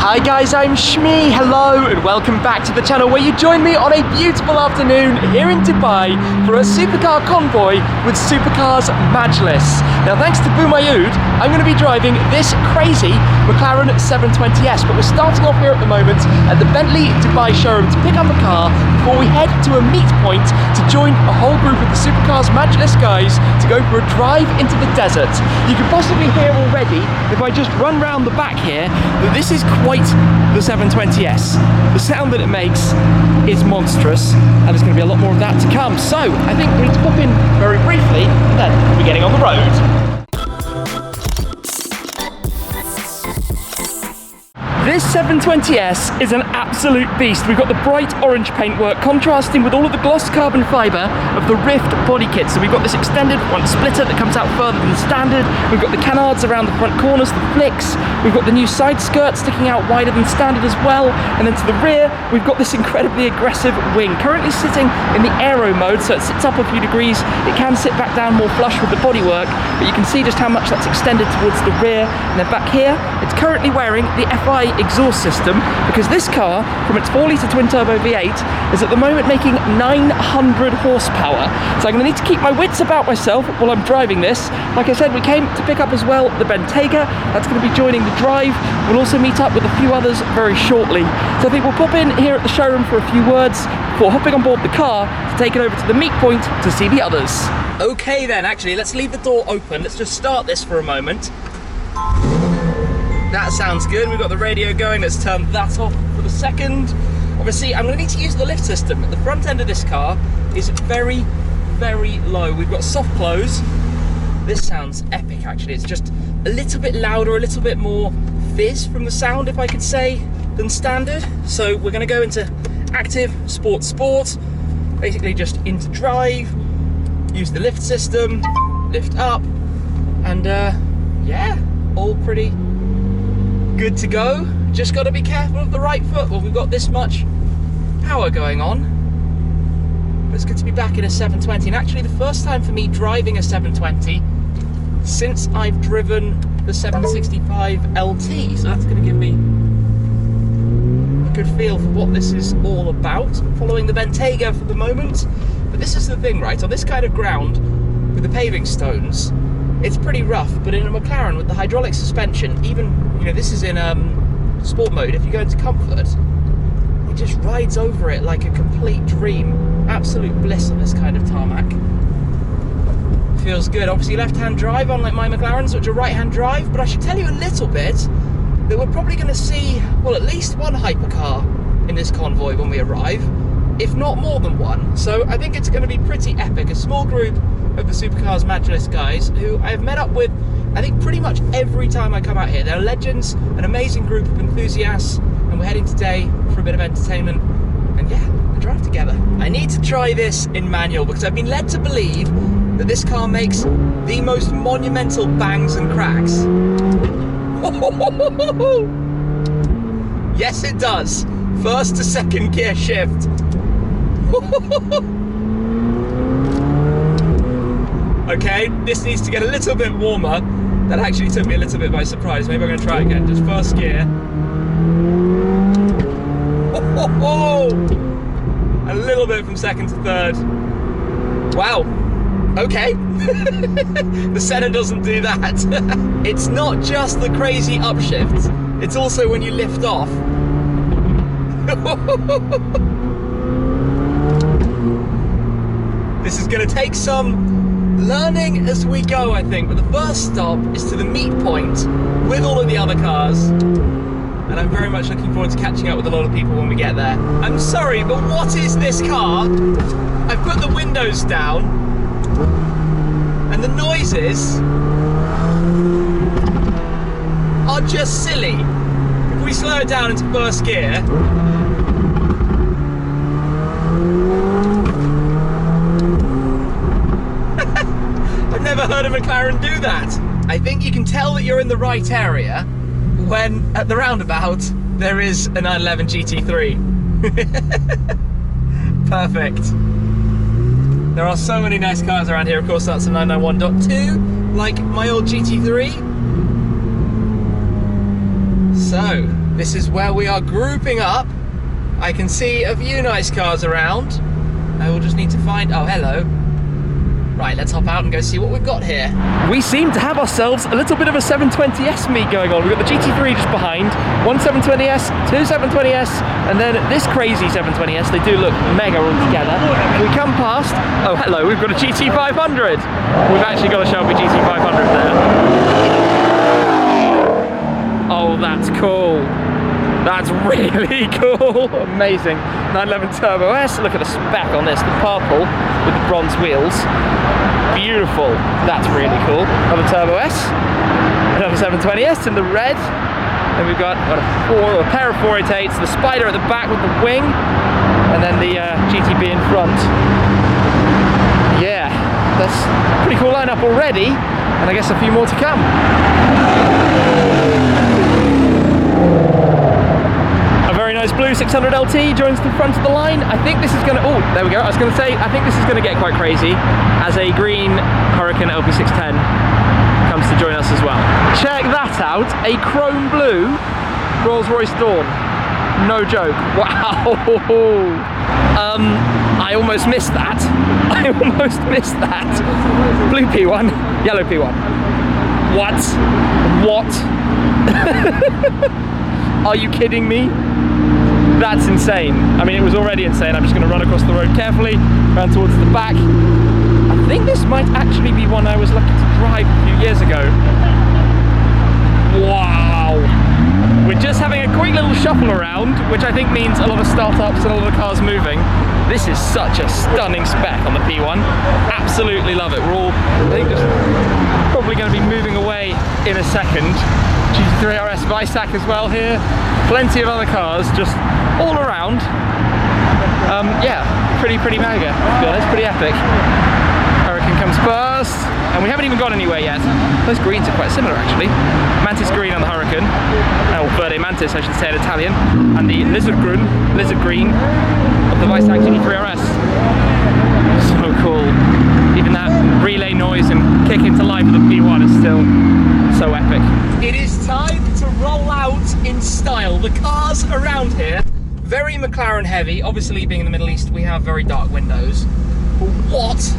Hi guys, I'm Shmi, hello and welcome back to the channel where you join me on a beautiful afternoon here in Dubai for a Supercar Convoy with Supercars Majlis. Now thanks to Boumayoud, I'm going to be driving this crazy McLaren 720S, but we're starting off here at the moment at the Bentley Dubai showroom to pick up a car before we head to a meet point to join a whole group of the Supercars Majlis guys to go for a drive into the desert. You can possibly hear already, if I just run round the back here, that this is quite the 720S. The sound that it makes is monstrous, and there's going to be a lot more of that to come. So I think we need to pop in very briefly, and then we'll be getting on the road. This 720S is an absolute beast. We've got the bright orange paintwork contrasting with all of the gloss carbon fibre of the Ryft body kit. So we've got this extended front splitter that comes out further than standard. We've got the canards around the front corners, the flicks. We've got the new side skirt sticking out wider than standard as well. And then to the rear, we've got this incredibly aggressive wing. Currently sitting in the aero mode, so it sits up a few degrees. It can sit back down more flush with the bodywork, but you can see just how much that's extended towards the rear. And then back here, it's currently wearing the FI exhaust system, because this car, from its 4-litre twin-turbo V8, is at the moment making 900 horsepower. So I'm going to need to keep my wits about myself while I'm driving this. Like I said, we came to pick up as well the Bentayga. That's going to be joining the drive. We'll also meet up with a few others very shortly. So I think we'll pop in here at the showroom for a few words before hopping on board the car to take it over to the meet point to see the others. Okay then, actually, let's leave the door open. Let's just start this for a moment. That sounds good. We've got the radio going. Let's turn that off for the second. Obviously, I'm going to need to use the lift system. The front end of this car is very, very low. We've got soft close. This sounds epic, actually. It's just a little bit louder, a little bit more fizz from the sound, if I could say, than standard. So we're going to go into active, sport, basically just into drive, use the lift system, lift up, and yeah, all pretty good to go. Just got to be careful of the right foot. Well, we've got this much power going on, but it's good to be back in a 720, and actually the first time for me driving a 720 since I've driven the 765 LT, so that's going to give me a good feel for what this is all about. Following the Bentayga for the moment, but this is the thing, right? On this kind of ground with the paving stones, it's pretty rough, but in a McLaren with the hydraulic suspension, even, you know, this is in sport mode, if you go into comfort, it just rides over it like a complete dream. Absolute bliss on this kind of tarmac. Feels good. Obviously left-hand drive, unlike my McLarens, which are right-hand drive, but I should tell you a little bit that we're probably going to see, well, at least one hypercar in this convoy when we arrive, if not more than one. So I think it's going to be pretty epic. A small group of the Supercars Majlis guys who I've met up with, I think, pretty much every time I come out here. They're legends, an amazing group of enthusiasts, and we're heading today for a bit of entertainment and yeah, a drive together. I need to try this in manual because I've been led to believe that this car makes the most monumental bangs and cracks. Yes, it does. First to second gear shift. Okay, this needs to get a little bit warmer. That actually took me a little bit by surprise. Maybe I'm going to try it again. Just first gear. A little bit from second to third. Wow. Okay. The Senna doesn't do that. It's not just the crazy upshift. It's also when you lift off. This is going to take some learning as we go, I think, but the first stop is to the meet point with all of the other cars, and I'm very much looking forward to catching up with a lot of people when we get there. I'm sorry, but what is this car? I've put the windows down, and the noises are just silly. If we slow it down into first gear, never heard a McLaren do that. I think you can tell that you're in the right area when at the roundabout there is a 911 GT3. Perfect. There are so many nice cars around here. Of course, that's a 991.2, like my old GT3. So, This is where we are grouping up. I can see a few nice cars around. I will just need to find, oh, hello. Right, let's hop out and go see what we've got here. We seem to have ourselves a little bit of a 720S meet going on. We've got the GT3 just behind, one 720S, two 720S, and then this crazy 720S. They do look mega all together. We come past, oh hello, we've got a GT500. We've actually got a Shelby GT500 there. Oh, that's cool. That's really cool. Amazing. 911 Turbo S. Look at the spec on this. The purple with the bronze wheels. Beautiful. That's really cool. Another Turbo S. Another 720S in the red. Then we've got a pair of 488s. The Spider at the back with the wing. And then the GTB in front. Yeah, that's a pretty cool lineup already. And I guess a few more to come. A very nice blue 600 LT joins the front of the line. I think this is going to, oh, there we go. I was going to say, I think this is going to get quite crazy as a green Hurricane LP610 comes to join us as well. Check that out, a chrome blue Rolls-Royce Dawn. No joke. Wow. I almost missed that. I almost missed that. Blue P1, yellow P1. What? What? Are you kidding me? That's insane. I mean, it was already insane. I'm just going to run across the road carefully, round towards the back. I think this might actually be one I was lucky to drive a few years ago. Wow. We're just having a quick little shuffle around, which I think means a lot of startups and a lot of cars moving. This is such a stunning spec on the P1. Absolutely love it. We're all, I think, just probably going to be moving away in a second. GT3 RS Visac as well here. Plenty of other cars just all around. Yeah, pretty mega, to be honest, pretty epic. Hurricane comes first, and we haven't even got anywhere yet. Those greens are quite similar actually. Mantis green on the Hurricane, or Verde Mantis I should say in Italian, and the lizard green of the Visac GT3 RS. So cool. Even that relay noise and kick into life of the P1 is still so epic. It is time to roll out in style. The cars around here, very McLaren heavy. Obviously being in the Middle East, we have very dark windows. But what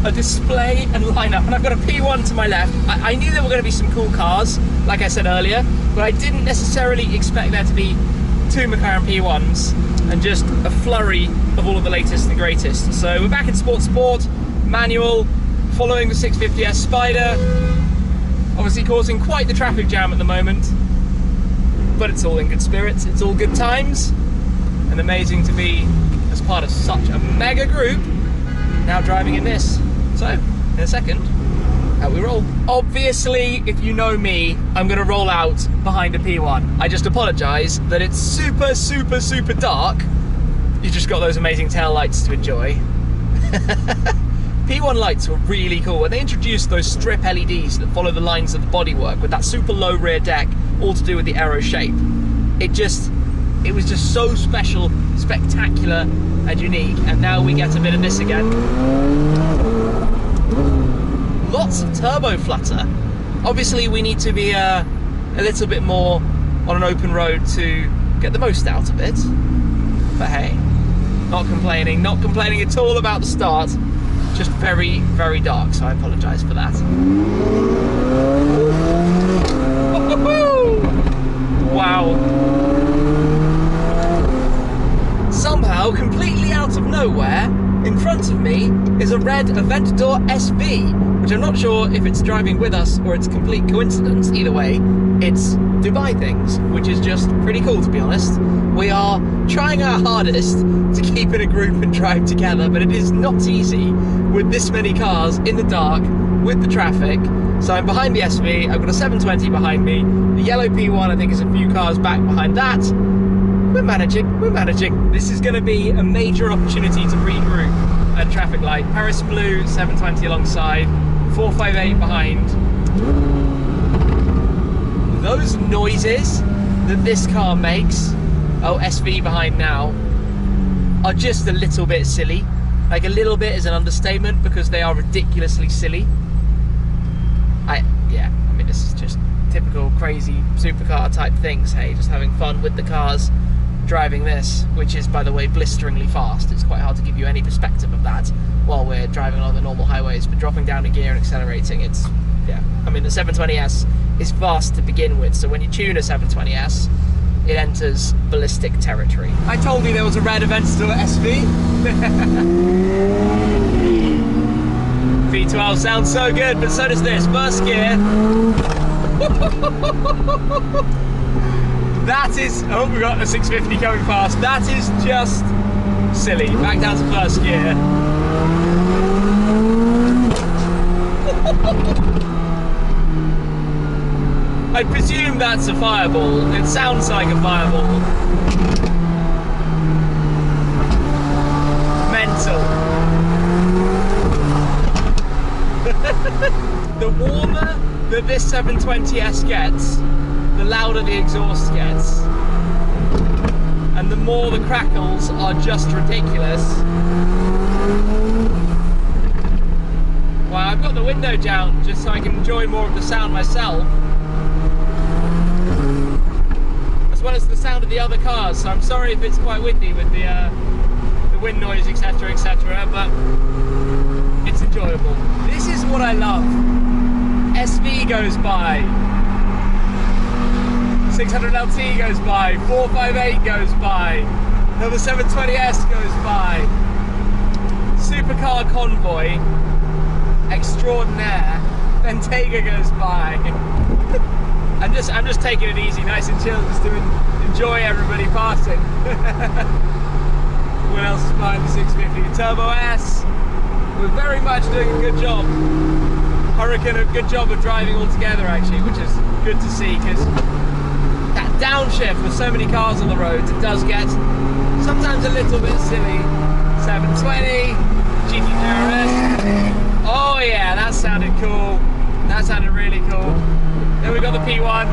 a display and lineup. And I've got a P1 to my left. I knew there were going to be some cool cars, like I said earlier, but I didn't necessarily expect there to be two McLaren P1s and just a flurry of all of the latest and greatest. So we're back in Sport, manual, following the 650S Spider. Obviously causing quite the traffic jam at the moment, but it's all in good spirits, it's all good times, and amazing to be as part of such a mega group, now driving in this. So, in a second, out we roll. Obviously, if you know me, I'm gonna roll out behind a P1. I just apologise that it's super dark. You've just got those amazing tail lights to enjoy. P1 lights were really cool, and they introduced those strip LEDs that follow the lines of the bodywork with that super low rear deck, all to do with the aero shape. It was just so special, spectacular, and unique, and now we get a bit of this again. Lots of turbo flutter. Obviously we need to be a little bit more on an open road to get the most out of it, but hey, not complaining at all about the start. Just very dark, so I apologise for that. Wow. Somehow, completely out of nowhere, in front of me is a red Aventador SV, which I'm not sure if it's driving with us or it's complete coincidence. Either way, it's Dubai things, which is just pretty cool, to be honest. We are trying our hardest to keep in a group and drive together, but it is not easy with this many cars in the dark with the traffic. So I'm behind the SV, I've got a 720 behind me, the yellow P1 I think is a few cars back behind that. We're managing. This is going to be a major opportunity to regroup at traffic light. Paris blue, 720 alongside, 458 behind. Those noises that this car makes, oh, SV behind now, are just a little bit silly. Like, a little bit is an understatement because they are ridiculously silly. I mean, this is just typical crazy supercar type things, hey, just having fun with the cars, driving this, which is, by the way, blisteringly fast. It's quite hard to give you any perspective of that while we're driving along the normal highways, but dropping down a gear and accelerating, it's, yeah. I mean, the 720S is fast to begin with, so when you tune a 720S, it enters ballistic territory. I told you there was a red event still at SV. V12 sounds so good, but so does this. First gear. That is, oh, we got a 650 coming past. That is just silly. Back down to first gear. I presume that's a fireball. It sounds like a fireball. Mental. The warmer that this 720S gets, the louder the exhaust gets. And the more the crackles are just ridiculous. Wow, I've got the window down just so I can enjoy more of the sound myself. As well as the sound of the other cars, so I'm sorry if it's quite windy with the wind noise, etc, etc, but it's enjoyable. This is what I love. SV goes by, 600LT goes by, 458 goes by, another 720S goes by, Supercar Convoy extraordinaire, Bentayga goes by. I'm just taking it easy, nice and chill, just to enjoy everybody passing. What else is behind the 650? The Turbo S. We're very much doing a good job. I reckon a good job of driving all together actually, which is good to see, because that downshift with so many cars on the roads, it does get sometimes a little bit silly. 720, GT500s. Oh yeah, that sounded cool. That sounded really cool. Then we got the P1.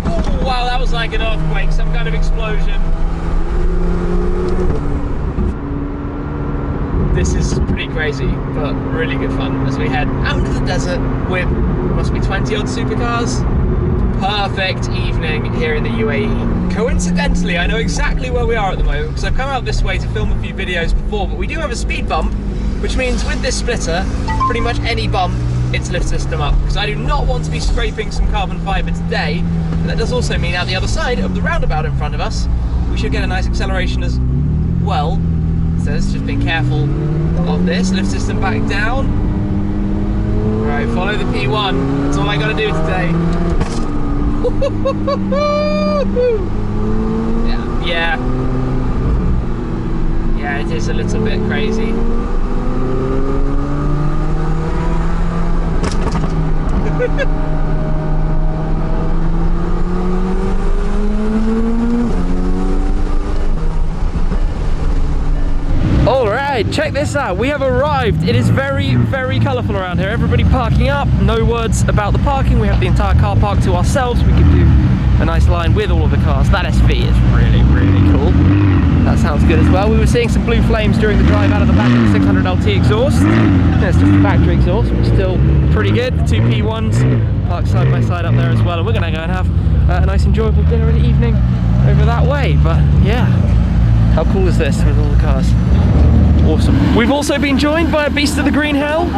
Oh wow, that was like an earthquake, some kind of explosion. This is pretty crazy, but really good fun as we head out into the desert with, must be 20 odd supercars. Perfect evening here in the UAE. Coincidentally, I know exactly where we are at the moment because I've come out this way to film a few videos before, but we do have a speed bump, which means with this splitter, pretty much any bump, it's lift system up, because I do not want to be scraping some carbon fibre today. And that does also mean out the other side of the roundabout in front of us, we should get a nice acceleration as well. So it's just being careful of this. Lift system back down. Right, follow the P1. That's all I got to do today. Yeah, it is a little bit crazy. Alright, check this out. We have arrived. It is very, very colourful around here. Everybody parking up. No words about the parking. We have the entire car park to ourselves. We can do a nice line with all of the cars. That SV is really, really cool. That sounds good as well. We were seeing some blue flames during the drive out of the back of the 600LT exhaust. There's just the factory exhaust, but still pretty good. The two P1s parked side by side up there as well. And we're going to go and have a nice enjoyable dinner in the evening over that way. But yeah, how cool is this with all the cars? Awesome. We've also been joined by a beast of the Green Hell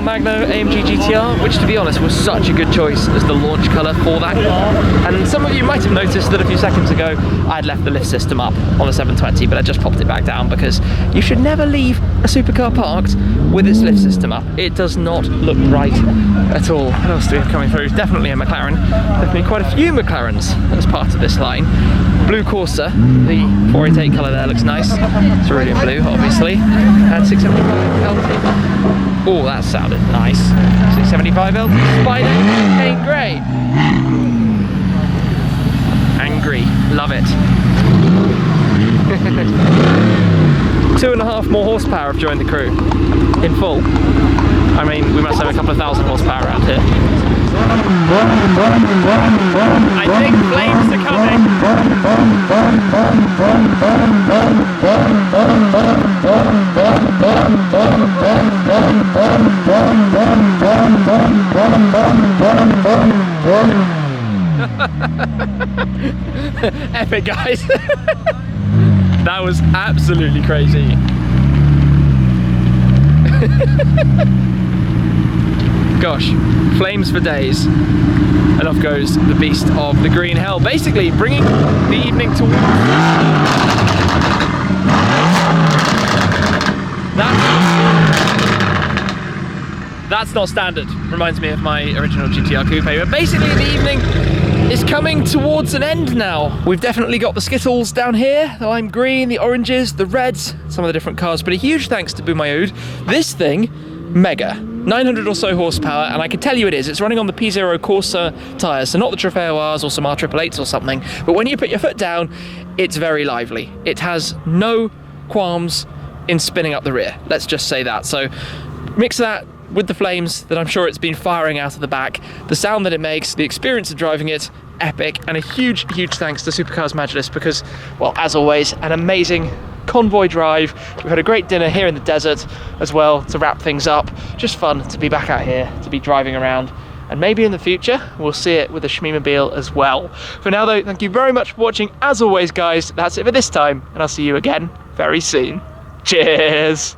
Magno AMG GTR, which to be honest was such a good choice as the launch colour for that car. And some of you might have noticed that a few seconds ago I'd left the lift system up on the 720, but I just popped it back down because you should never leave a supercar parked with its lift system up. It does not look right at all. What else do we have coming through? Definitely a McLaren. Definitely quite a few McLarens as part of this line. Blue Corsa, the 488 colour there looks nice. Cerulean blue, obviously. And 675LT. Oh, that sounded nice. 675LT Spider Cane Grey. Angry, love it. 2.5 more horsepower have joined the crew in full. I mean, we must have a couple of thousand horsepower around here. I think flames are coming. Epic, guys. That was absolutely crazy. Gosh, flames for days. And off goes the beast of the green hell, basically bringing the evening towards. That's not standard. Reminds me of my original GTR coupe. But basically the evening is coming towards an end now. We've definitely got the Skittles down here, the lime green, the oranges, the reds, some of the different cars, but a huge thanks to Boumayoud. This thing, mega. 900 or so horsepower, and I can tell you it is. It's running on the P0 Corsa tyres, so not the Trofeo Rs or some R888s or something, but when you put your foot down, it's very lively. It has no qualms in spinning up the rear, let's just say that. So mix that with the flames that I'm sure it's been firing out of the back, the sound that it makes, the experience of driving it, epic, and a huge thanks to Supercars Majlis because, well, as always, an amazing convoy drive. We've had a great dinner here in the desert as well to wrap things up. Just fun to be back out here, to be driving around, and maybe in the future we'll see it with a Shmeemobile as well. For now though, thank you very much for watching. As always guys, that's it for this time, and I'll see you again very soon. Cheers!